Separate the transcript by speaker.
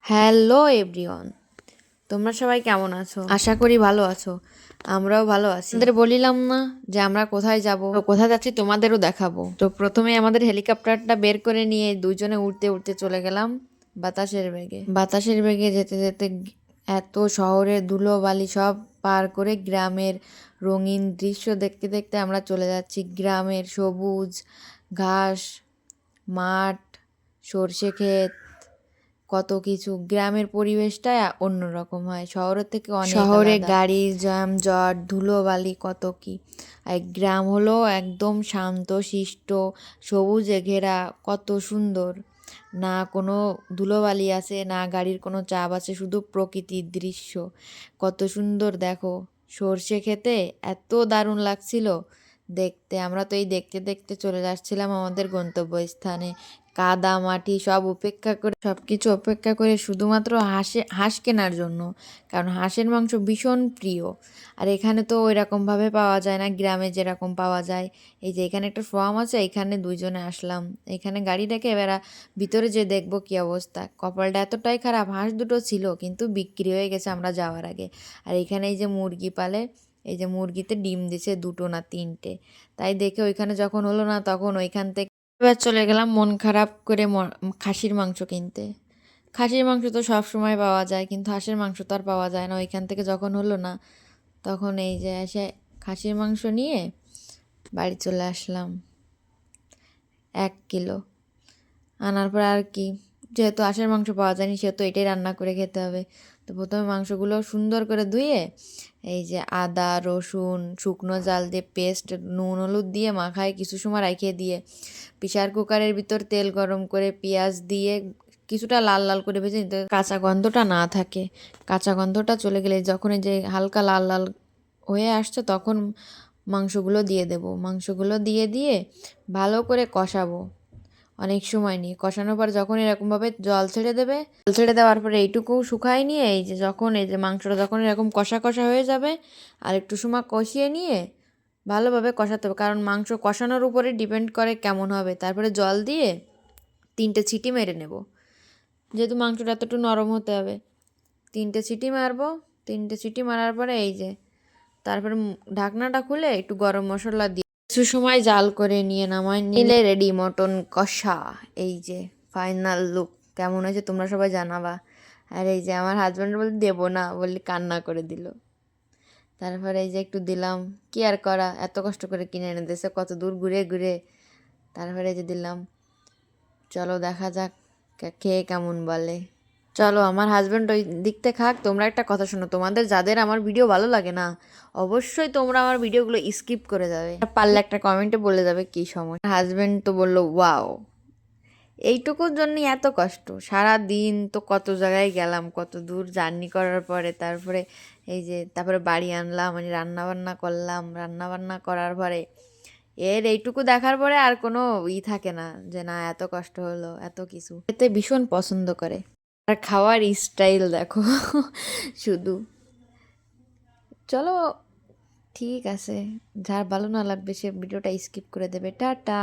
Speaker 1: Hello everyone, তোমরা সবাই কেমন আছো? আশা করি ভালো আছো। আমরাও ভালো আছি। আমাদের বলিলাম না যে আমরা কোথায় যাব, কোথায় যাচ্ছি তোমাদেরও দেখাবো। তো প্রথমে আমাদের হেলিকপ্টারটা বের করে নিয়ে দুইজনে উড়তে উড়তে চলে গেলাম বাতাসের বেগে যেতে যেতে এত শহরের ধুলো বালি সব পার করে গ্রামের রঙিন দৃশ্য দেখতে দেখতে আমরা চলে যাচ্ছি। গ্রামের সবুজ ঘাস, মাঠ, সর্ষে ক্ষেত, কত কিছু। গ্রামের পরিবেশটা অন্যরকম হয় শহরের থেকে অনেক শহরে আলাদা। গাড়ির যানজট, ধুলোবালি, কত কি। আর গ্রাম হলো একদম শান্ত শিষ্ট, সবুজে ঘেরা, কত সুন্দর। না কোনো ধুলোবালি আছে, না গাড়ির কোনো চাপ আছে, শুধু প্রকৃতির দৃশ্য। কত সুন্দর দেখো। সর্ষে খেতে এত দারুণ লাগছিল দেখতে। আমরা তো এই দেখতে দেখতে চলে যাচ্ছিলাম আমাদের গন্তব্যস্থানে। কাদা মাটি সব উপেক্ষা করে, সব কিছু উপেক্ষা করে শুধুমাত্র হাঁস কেনার জন্য, কারণ হাঁসের মাংস ভীষণ প্রিয়। আর এখানে তো ওই রকমভাবে পাওয়া যায় না গ্রামে যেরকম পাওয়া যায়। এই যে এখানে একটা ফার্ম আছে, এখানে দুইজনে আসলাম। এখানে গাড়ি রেখে এবার ভিতরে যে দেখবো কি অবস্থা। কপালটা এতটাই খারাপ, হাঁস দুটো ছিল কিন্তু বিক্রি হয়ে গেছে আমরা যাওয়ার আগে। আর এখানে এই যে মুরগি পালে, এই যে মুরগিতে ডিম দিছে দুটো না তিনটে। তাই দেখে ওইখানে যখন হলো না, তখন ওইখান থেকে এবার চলে গেলাম মন খারাপ করে খাসির মাংস কিনতে। খাসির মাংস তো সব সময় পাওয়া যায়, কিন্তু হাঁসের মাংস তো আর পাওয়া যায় না। ওইখান থেকে যখন হলো না, তখন এই যে এসে খাসির মাংস নিয়ে বাড়ি চলে আসলাম 1 কিলো। আনার পর আর কি, যেহেতু হাঁসের মাংস পাওয়া যায়নি সেহেতু এটাই রান্না করে খেতে হবে। তো প্রথমে মাংসগুলো সুন্দর করে ধুয়ে এই যে আদা রসুন শুকনো জাল দিয়ে পেস্ট, নুন হলুদ দিয়ে মাখায় কিছু সময় রাখিয়ে দিয়ে প্রেসার কুকারের ভিতর তেল গরম করে পেঁয়াজ দিয়ে কিছুটা লাল লাল করে ভেজে নিতে, কাঁচা গন্ধটা না থাকে। কাঁচা গন্ধটা চলে গেলে যখন এই যে হালকা লাল লাল হয়ে আসছে, তখন মাংসগুলো দিয়ে দেব। মাংসগুলো দিয়ে দিয়ে ভালো করে কষাবো অনেক সময় নিয়ে। কষানোর পর যখন এরকমভাবে জল ছেড়ে দেবে, জল ছেড়ে দেওয়ার পরে এইটুকু শুকায় নিয়ে এই যে যখন এই যে মাংসটা যখন এরকম কষা কষা হয়ে যাবে, আর একটু সময় কষিয়ে নিয়ে ভালোভাবে কষাতে হবে, কারণ মাংস কষানোর উপরে ডিপেন্ড করে কেমন হবে। তারপরে জল দিয়ে 3টে সিটি মেরে নেব, যেহেতু মাংসটা এতটু নরম হতে হবে। 3টে সিটি মারবো। 3টে সিটি মারার পরে এই যে তারপরে ঢাকনাটা খুলে একটু গরম মশলা দিয়ে কিছু সময় জাল করে নিয়ে নামায় নিলে রেডি মটন কষা। এই যে ফাইনাল লুক কেমন হয়েছে তোমরা সবাই জানাবা। আর এই যে আমার হাজব্যান্ড বলে দেবো না, বললে কান্না করে দিল। তারপরে এই যে একটু দিলাম, কি আর করা, এত কষ্ট করে কিনে এনে দিয়েছে কত দূর ঘুরে ঘুরে। তারপরে এই যে দিলাম। চলো দেখা যাক খেয়ে কেমন বলে। চলো, আমার হাজব্যান্ড ওই দিকতে খাক, তোমরা একটা কথা শোনো। তোমাদের যাদের আমার ভিডিও ভালো লাগে না, অবশ্যই তোমরা আমার ভিডিওগুলো স্কিপ করে যাবে। পারলে একটা কমেন্টে বলে যাবে কি সময়। হাজব্যান্ড তো বললো ওয়াও, এইটুকুর জন্যই এত কষ্ট। সারা দিন তো কত জায়গায় গেলাম, কত দূর জার্নি করার পরে তারপরে এই যে তারপরে বাড়ি আনলাম, মানে রান্নাবান্না করলাম। রান্নাবান্না করার পরে এইটুকু দেখার পরে আর কোনো থাকে না যে না এত কষ্ট হলো এত কিছু। এতে ভীষণ পছন্দ করে। আর খাওয়ার স্টাইল দেখো শুধু। চলো, ঠিক আছে, যার ভালো না লাগবে সে ভিডিওটা স্কিপ করে দেবে। টাটা।